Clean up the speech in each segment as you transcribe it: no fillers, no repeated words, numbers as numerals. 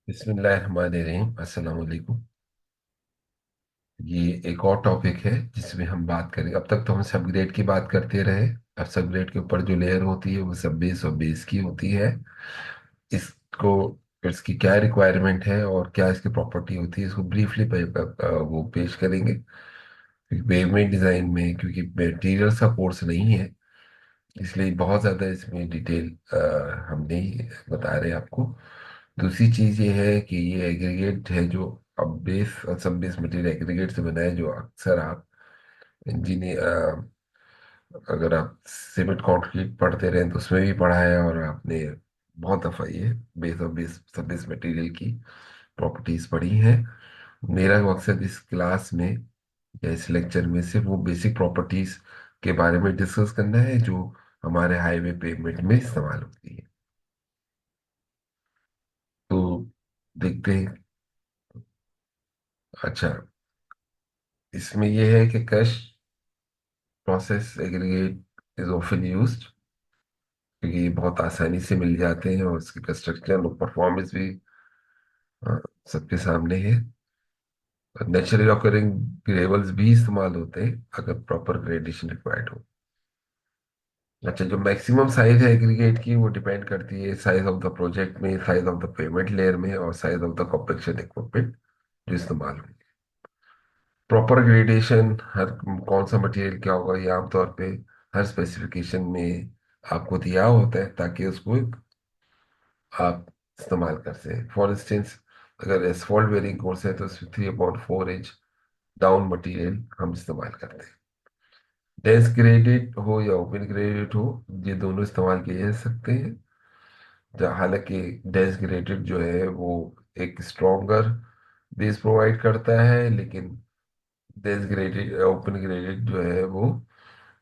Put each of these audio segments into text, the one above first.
बिस्मिल्लाहिर्रहमानिर्रहीम, अस्सलाम वालेकुम। ये एक और टॉपिक है जिसमें हम बात करेंगे। अब तक तो हम सबग्रेड की बात करते रहे। अब सबग्रेड के ऊपर जो लेयर होती है वो सब बेस और बेस की होती है। इसको इसकी क्या रिक्वायरमेंट है और क्या इसकी प्रॉपर्टी होती है, इसको ब्रीफली वो पेश करेंगे। पेवमेंट डिजाइन में क्योंकि मटेरियल का कोर्स नहीं है, इसलिए बहुत ज़्यादा इसमें डिटेल हम नहीं बता रहे आपको। दूसरी चीज़ ये है कि ये एग्रीगेट है जो अब बेस और सब बेस मटेरियल एग्रीगेट से बना है, जो अक्सर आप इंजीनियर, अगर आप सीमेंट कंक्रीट पढ़ते रहे तो उसमें भी पढ़ा है, और आपने बहुत दफ़ा ये बेस और बेस सब बेस मटेरियल की प्रॉपर्टीज पढ़ी है। मेरा मकसद इस क्लास में या इस लेक्चर में सिर्फ वो बेसिक प्रॉपर्टीज के बारे में डिस्कस करना है जो हमारे हाईवे पेमेंट में इस्तेमाल होती है। तो देखते हैं। अच्छा, इसमें यह है कि crush process aggregate is often used क्योंकि ये बहुत आसानी से मिल जाते हैं और इसकी कंस्ट्रक्शन और परफॉर्मेंस भी सबके सामने है। नेचुरली ऑकरिंग ग्रेवल्स भी इस्तेमाल होते हैं अगर प्रॉपर ग्रेडेशन रिक्वायर्ड हो। अच्छा, जो मैक्सिमम साइज है एग्रीगेट की वो डिपेंड करती है साइज ऑफ द प्रोजेक्ट में, size of the payment layer में, और size of the complexion equipment जो इस्तेमाल हो। प्रॉपर ग्रेडेशन हर कौन सा मटेरियल क्या होगा ये आमतौर पे हर स्पेसिफिकेशन में आपको दिया होता है ताकि उसको आप इस्तेमाल कर सकें। फॉर इंस्टेंस, अगर एसफॉल्ट बेरिंग कोर्स है तो उसमें 3/4 इंच डाउन मटेरियल हम इस्तेमाल करते हैं। डेंस ग्रेडेड हो या ओपन ग्रेडेड हो, ये दोनों इस्तेमाल किए जा सकते हैं। हालांकि डेंस ग्रेडेड जो है वो एक स्ट्रॉन्गर बेस प्रोवाइड करता है, लेकिन डेंस ग्रेडेड ओपन ग्रेडेड जो है वो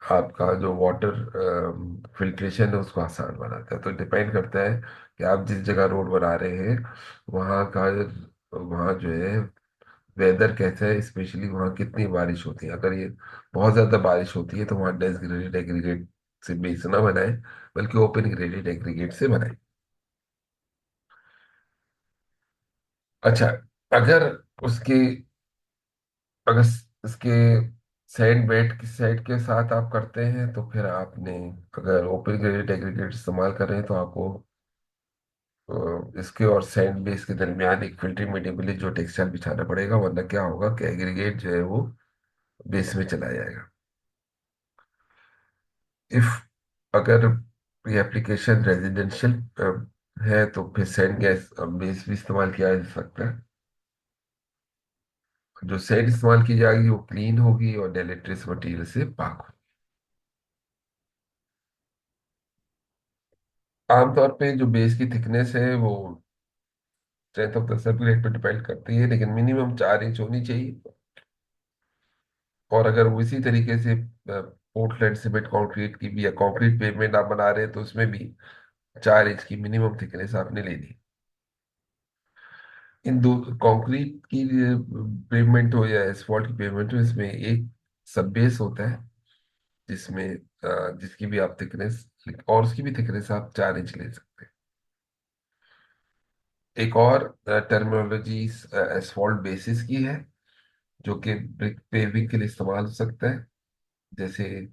आपका जो वाटर फिल्ट्रेशन है उसको आसान बनाता है। तो डिपेंड करता है कि आप जिस जगह रोड बना रहे हैं वहाँ का, वहाँ जो है वेदर कैसा है, स्पेशली वहाँ कितनी बारिश होती है। अगर ये बहुत ज़्यादा बारिश होती है तो वहाँ डेंस ग्रेडेड एग्रीगेट से बेस ना बनाए, बल्कि ओपन ग्रेडेड एग्रीगेट से बनाए। अच्छा, अगर उसके अगर इसके सैंड बेड की साइड के साथ आप करते हैं तो फिर आपने, अगर ओपन ग्रेडेड एग्रीगेट इस्तेमाल कर रहे हैं तो आपको इसके और सैंड बेस के दरमियान एक फिल्टरिंग मीडियम के लिए जो टेक्सचर बिछाना पड़ेगा, वरना क्या होगा कि एग्रीगेट जो है वो बेस में चला जाएगा। इफ अगर ये एप्लीकेशन रेजिडेंशियल है तो फिर सैंड गैस बेस भी इस्तेमाल किया जा सकता है। जो सैंड इस्तेमाल की जाएगी वो क्लीन होगी और डेलेट्रियस मटेरियल से पाक होगी। आमतौर पे जो बेस की थिकनेस है वो स्ट्रेंथ ऑफ द सर्कुलेट पे डिपेंड करती है, लेकिन मिनिमम 4 इंच होनी चाहिए। और अगर वो इसी तरीके से पोर्टलैंड सीमेंट कंक्रीट की भी या कंक्रीट पेवमेंट आप बना रहे हैं तो उसमें भी 4 इंच की मिनिमम थिकनेस आपने लेनी। इन दो, कंक्रीट की पेवमेंट हो या एसफॉल्ट की पेवमेंट हो, इसमें एक सब बेस होता है जिसमें जिसकी भी आप थिकनेस, और उसकी भी थिकनेस आप 4 इंच ले सकते हैं। एक और टर्मिनोलॉजी एसफॉल्ट बेसिस की है जो कि ब्रिक पेविंग के लिए इस्तेमाल हो सकता है। जैसे,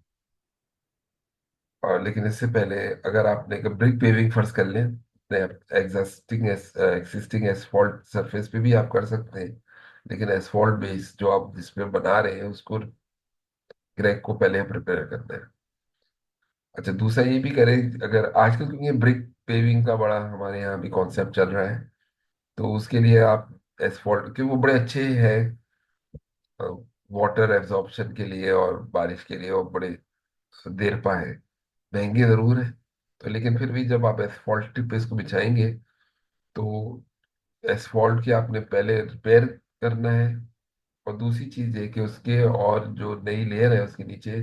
और लेकिन इससे पहले अगर आपने ब्रिक पेविंग फर्ज कर लें, एग्जिस्टिंग एसफॉल्ट सरफेस पे भी आप कर सकते हैं, लेकिन एसफॉल्ट बेस जो आप जिस पे बना रहे हैं उसको क्रैक को पहले प्रिपेयर करना है। अच्छा, दूसरा ये भी करें, अगर आजकल क्योंकि ब्रिक पेविंग का बड़ा हमारे यहाँ भी कॉन्सेप्ट चल रहा है, तो उसके लिए आप एसफॉल्ट, क्योंकि वो बड़े अच्छे हैं वाटर एब्जॉर्प्शन के लिए और बारिश के लिए, और बड़े देर पा है, महंगे जरूर है, तो लेकिन फिर भी जब आप एसफॉल्ट पे इसको बिछाएंगे तो एसफॉल्ट की आपने पहले रिपेयर करना है। और दूसरी चीज है कि उसके और जो नई लेयर है उसके नीचे,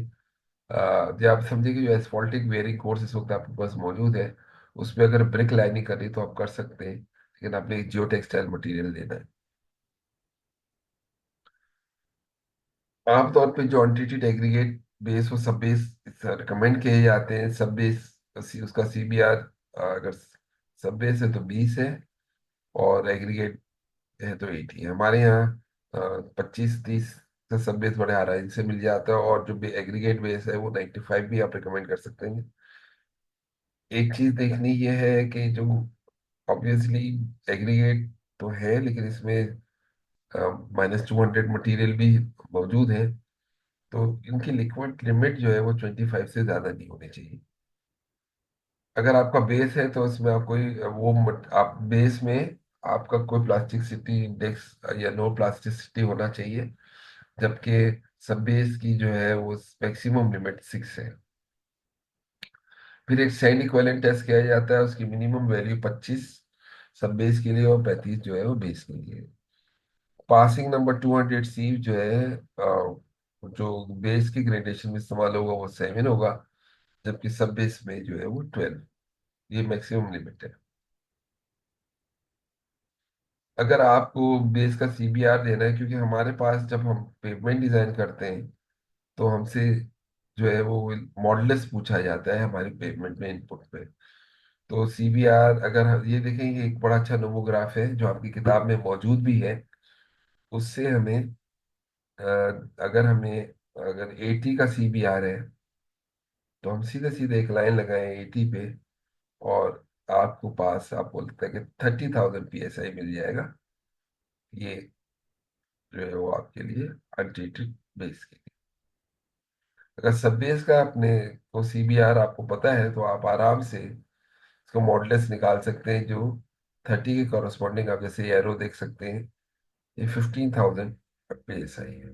जो आप समझिए कि जो एसफॉल्टिक वेयरिंग कोर्स इस वक्त आपके पास मौजूद है, उस पर अगर ब्रिक लाइनिंग करनी तो आप कर सकते हैं, लेकिन आपने एक जियो टेक्सटाइल मटीरियल लेना है। आमतौर पे जो अनट्रीटेड एग्रीगेट बेस वो सब बेस रिकमेंड किए जाते हैं। सब बेस उसका CBR, अगर सब बेस है तो 20 है, और एग्रीगेट है तो 80 है हमारे यहाँ। 25-30 से सब बेस बड़े आराम से मिल जाता है, और जो एग्रीगेट बेस है वो 95 भी आप रिकमेंड कर सकते हैं। एक चीज देखनी ये है कि जो ऑब्वियसली एग्रीगेट तो है, लेकिन इसमें -200 मटेरियल भी मौजूद है। तो इनकी लिक्विड लिमिट जो है वो 25 से ज्यादा नहीं होनी चाहिए। अगर आपका बेस है तो उसमें आप कोई आप बेस में आपका कोई प्लास्टिसिटी इंडेक्स या नो प्लास्टिसिटी होना चाहिए, जबकि सब बेस की जो है वो मैक्सिमम लिमिट 6 है। फिर एक सैंड इक्विवेलेंट टेस्ट किया जाता है, उसकी मिनिमम वैल्यू 25 सब बेस के लिए और 35 जो है वो बेस के लिए। पासिंग नंबर 200 सी जो है जो बेस की ग्रेडेशन में इस्तेमाल होगा वो 7 होगा, जबकि सब बेस में जो है वो 12। ये मैक्सिमम लिमिट है। अगर आपको बेस का सीबीआर देना है, क्योंकि हमारे पास जब हम पेवमेंट डिजाइन करते हैं तो हमसे जो है वो मॉडुलस पूछा जाता है हमारे पेवमेंट में इनपुट पे। तो सीबीआर अगर हम ये देखेंगे, एक बड़ा अच्छा नोमोग्राफ है जो आपकी किताब में मौजूद भी है। उससे हमें अगर हमें अगर 80 का सीबीआर है तो हम सीधे सीधे एक लाइन लगाएं 80 पे, और आपको पास आप बोलते हैं कि 30,000 PSI मिल जाएगा। ये जो है वो आपके लिए अनट्रीटेड बेस के लिए। अगर सब बेस का अपने को सीबीआर आपको पता है तो आप आराम से इसको मॉडलेस निकाल सकते हैं, जो 30 के कॉरस्पॉन्डिंग आप जैसे एरो देख सकते हैं। ये 15,000 PSI है।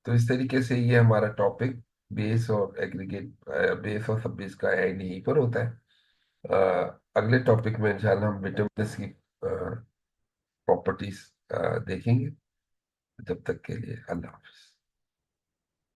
तो इस तरीके से ये हमारा टॉपिक बेस और एग्रीगेट, बेस और सब बेस का एंड यहीं पर होता है। अगले टॉपिक में इंशाल्लाह हम विटामिन्स की प्रॉपर्टीज देखेंगे। जब तक के लिए अल्लाह हाफिज।